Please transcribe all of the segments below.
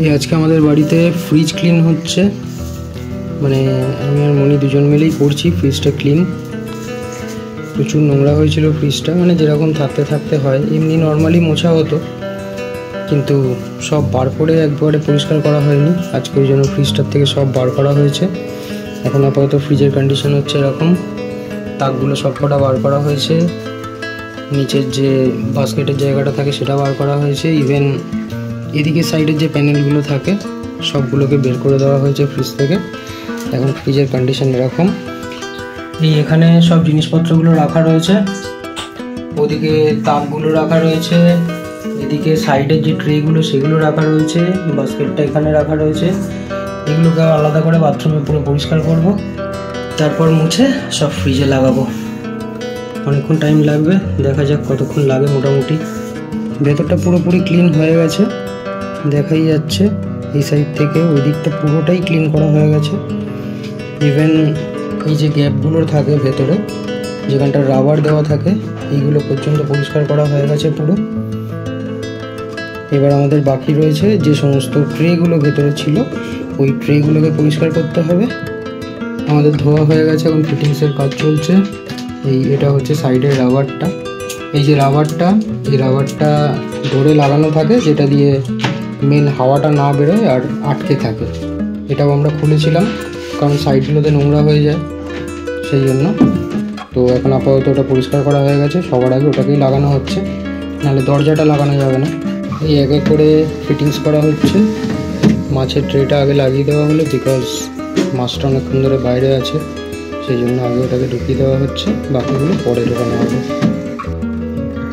এই আজকে আমাদের বাড়িতে ফ্রিজ ক্লিন হচ্ছে, মানে আমি আর মনি দুজন মিলেই করছি ফ্রিজটা ক্লিন। প্রচুর নোংরা হয়েছিল ফ্রিজটা, মানে যেরকম থাকতে থাকতে হয়, এমনি নর্মালি মোছা হতো, কিন্তু সব বার করে একবারে পরিষ্কার করা হয়নি। আজকে ওই জন্য ফ্রিজটার থেকে সব বার করা হয়েছে। এখন আপাতত ফ্রিজের কন্ডিশন হচ্ছে এরকম, তাকগুলো সব কটা বার করা হয়েছে, নিচের যে বাস্কেটের জায়গাটা থাকে সেটা বার করা হয়েছে, ইভেন এদিকে সাইডের যে প্যানেলগুলো থাকে সবগুলোকে বের করে দেওয়া হয়েছে ফ্রিজ থেকে। এখন ফ্রিজের কন্ডিশন এরকম। এই এখানে সব জিনিসপত্রগুলো রাখা রয়েছে, ওদিকে তাকগুলো রাখা রয়েছে, এদিকে সাইডের যে ট্রেগুলো সেগুলো রাখা রয়েছে, বাস্কেটটা এখানে রাখা রয়েছে। এগুলোকে আলাদা করে বাথরুমে পুরো পরিষ্কার করব, তারপর মুছে সব ফ্রিজে লাগাবো। অনেকক্ষণ টাইম লাগবে, দেখা যাক কতক্ষণ লাগে। মোটামুটি ভেতরটা পুরোপুরি ক্লিন হয়ে গেছে, দেখাই যাচ্ছে। এই সাইড থেকে ওই দিকটা পুরোটাই ক্লিন করা হয়ে গেছে। ইভেন এই যে গ্যাপগুলো থাকে ভেতরে, যেখানটা রাবার দেওয়া থাকে, এইগুলো পর্যন্ত পরিষ্কার করা হয়ে গেছে পুরো। এবার আমাদের বাকি রয়েছে যে সমস্ত ট্রেগুলো ভেতরে ছিল, ওই ট্রেগুলোকে পরিষ্কার করতে হবে। আমাদের ধোয়া হয়ে গেছে, এখন ফিটিংসের কাজ চলছে। এটা হচ্ছে সাইডের রাবারটা। এই যে রাবারটা, এই রাবারটা ধরে লাগানো থাকে, যেটা দিয়ে মেন হাওয়াটা না বেরোয় আর আটকে থাকে। এটাও আমরা খুলেছিলাম, কারণ সাইডগুলোতে নোংরা হয়ে যায় সেই জন্য। তো এখন আপাতত ওটা পরিষ্কার করা হয়ে গেছে, সবার আগে ওটাকেই লাগানো হচ্ছে, নাহলে দরজাটা লাগানো যাবে না। এই এক এক করে ফিটিংস করা হচ্ছে। মাছের ট্রেটা আগে লাগিয়ে দেওয়া হলো, বিকজ মাছটা অনেকক্ষণ ধরে বাইরে আছে, সেই জন্য আগে ওটাকে ঢুকিয়ে দেওয়া হচ্ছে, বাকিগুলো পরে ঢোকানো হবে।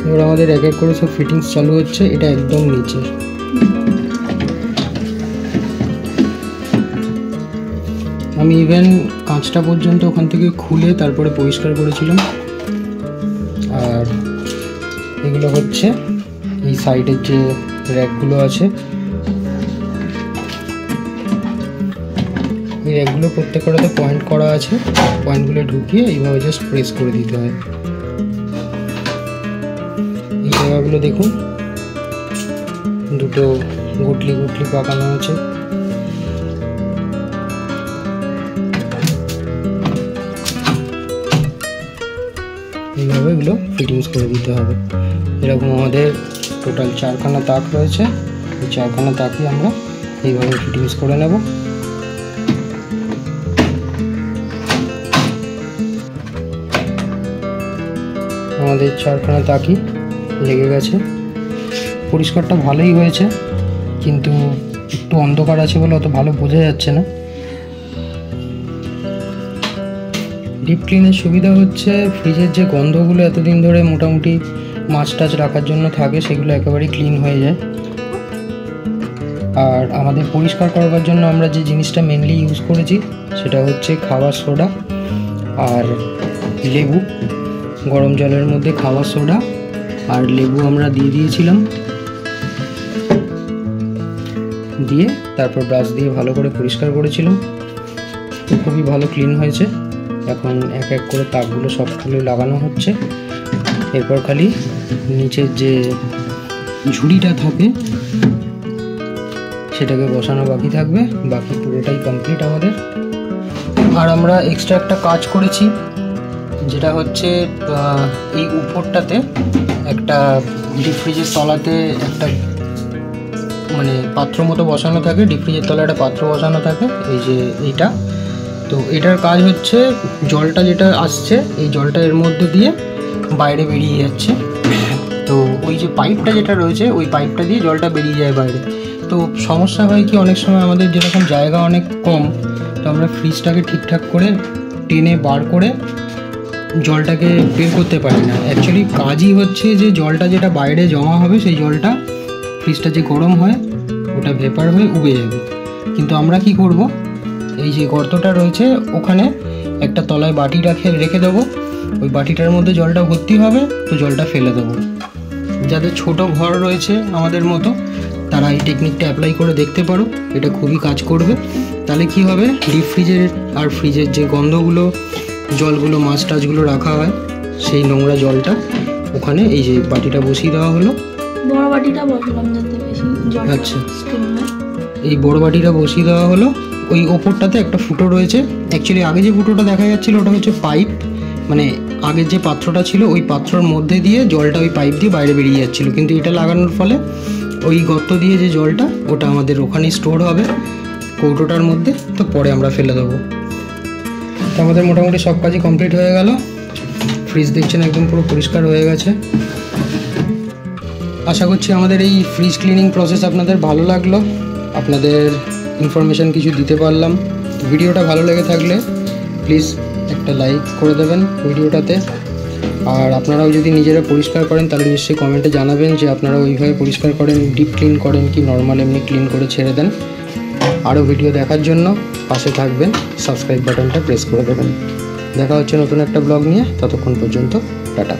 এবার আমাদের এক এক করে সব ফিটিংস চালু হচ্ছে। এটা একদম নিচে, আমি ইভেন কাঁচটা পর্যন্ত ওখান থেকে খুলে তারপরে পরিষ্কার করেছিলাম। আর এগুলো হচ্ছে এই সাইডের যে র্যাকগুলো আছে, এই র্যাকগুলো প্রত্যেকটাতে পয়েন্ট করা আছে, পয়েন্টগুলো ঢুকিয়ে এইভাবে জাস্ট প্রেস করে দিতে হয়। এই জায়গাগুলো দেখুন, দুটো গুটলি গুটলি পাকানো আছে। এইভাবে এগুলো ফিটিংস করে দিতে হবে। এরকম আমাদের টোটাল 4খানা তাক রয়েছে, এই 4খানা তাকই আমরা এইভাবে ফিটিংস করে নেব। আমাদের 4খানা তাকই লেগে গেছে। পরিষ্কারটা ভালোই হয়েছে, কিন্তু একটু অন্ধকার আছে বলে অত ভালো বোঝা যাচ্ছে না। ডিপ ক্লিনের সুবিধা হচ্ছে ফ্রিজের যে গন্ধগুলো এতদিন ধরে মোটামুটি মাছ টাছ রাখার জন্য থাকে, সেগুলো একেবারেই ক্লিন হয়ে যায়। আর আমাদের পরিষ্কার করবার জন্য আমরা যে জিনিসটা মেনলি ইউজ করেছি সেটা হচ্ছে খাবার সোডা আর লেবু। গরম জলের মধ্যে খাবার সোডা আর লেবু আমরা দিয়ে দিয়েছিলাম, দিয়ে তারপর ব্রাশ দিয়ে ভালো করে পরিষ্কার করেছিলাম। খুবই ভালো ক্লিন হয়েছে। এখন এক এক করে তাকগুলো সবগুলো লাগানো হচ্ছে। এরপর খালি নিচের যে ঝুড়িটা থাকে সেটাকে বসানো বাকি থাকবে, বাকি পুরোটাই কমপ্লিট আমাদের। আর আমরা এক্সট্রা একটা কাজ করেছি, যেটা হচ্ছে এই উপরটাতে একটা ডিপ ফ্রিজের তলাতে একটা মানে পাত্র মতো বসানো থাকে, ডিপ ফ্রিজের তলায় একটা পাত্র বসানো থাকে, এই যে এইটা। তো এটার কাজ হচ্ছে জলটা যেটা আসছে, এই জলটা এর মধ্যে দিয়ে বাইরে বেরিয়ে যাচ্ছে। তো ওই যে পাইপটা যেটা রয়েছে, ওই পাইপটা দিয়ে জলটা বেরিয়ে যায় বাইরে। তো সমস্যা হয় কি, অনেক সময় আমাদের যেরকম জায়গা অনেক কম, তো আমরা ফ্রিজটাকে ঠিকঠাক করে টেনে বার করে জলটাকে বের করতে পারি না। অ্যাকচুয়ালি কাজই হচ্ছে যে জলটা যেটা বাইরে জমা হবে, সেই জলটা ফ্রিজটা যে গরম হয় ওটা ভেপার হয়ে উবে যাবে। কিন্তু আমরা কি করব, এই যে গর্তটা রয়েছে ওখানে একটা তলায় বাটি রেখে দেবো, ওই বাটিটার মধ্যে জলটা ভর্তি হবে, তো জলটা ফেলে দেবো। যাদের ছোট ঘর রয়েছে আমাদের মতো, তারা এই টেকনিকটা অ্যাপ্লাই করে দেখতে পারো, এটা খুবই কাজ করবে। তাহলে কি হবে, ডিপ ফ্রিজের আর ফ্রিজের যে গন্ধগুলো জলগুলো মাছ টাছগুলো রাখা হয়, সেই নোংরা জলটা ওখানে এই যে বাটিটা বসিয়ে দেওয়া হলো, বড় বাটিটা বসালাম যাতে বেশি জল। আচ্ছা, এই বড় বাটিটা বসিয়ে দেওয়া হলো। ওই ওপরটাতে একটা ফুটো রয়েছে। অ্যাকচুয়ালি আগে যে ফুটোটা দেখা যাচ্ছিলো ওটা হচ্ছে পাইপ, মানে আগের যে পাত্রটা ছিল ওই পাত্রর মধ্যে দিয়ে জলটা ওই পাইপ দিয়ে বাইরে বেরিয়ে যাচ্ছিলো, কিন্তু এটা লাগানোর ফলে ওই গর্ত দিয়ে যে জলটা ওটা আমাদের ওখানেই স্টোর হবে কৌটোটার মধ্যে, তো পরে আমরা ফেলে দেবো। তো আমাদের মোটামুটি সব কাজই কমপ্লিট হয়ে গেল। ফ্রিজ দেখছেন একদম পুরো পরিষ্কার হয়ে গেছে। আশা করছি আমাদের এই ফ্রিজ ক্লিনিং প্রসেস আপনাদের ভালো লাগলো, আপনাদের ইনফরমেশান কিছু দিতে পারলাম। ভিডিওটা ভালো লেগে থাকলে প্লিজ একটা লাইক করে দেবেন ভিডিওটাতে। আর আপনারাও যদি নিজেরা পরিষ্কার করেন তাহলে নিশ্চয়ই কমেন্টে জানাবেন যে আপনারা ওইভাবে পরিষ্কার করেন, ডিপ ক্লিন করেন কি নর্মাল এমনি ক্লিন করে ছেড়ে দেন। আরও ভিডিও দেখার জন্য পাশে থাকবেন, সাবস্ক্রাইব বাটনটা প্রেস করে দেবেন। দেখা হচ্ছে নতুন একটা ব্লগ নিয়ে, ততক্ষণ পর্যন্ত টাটা।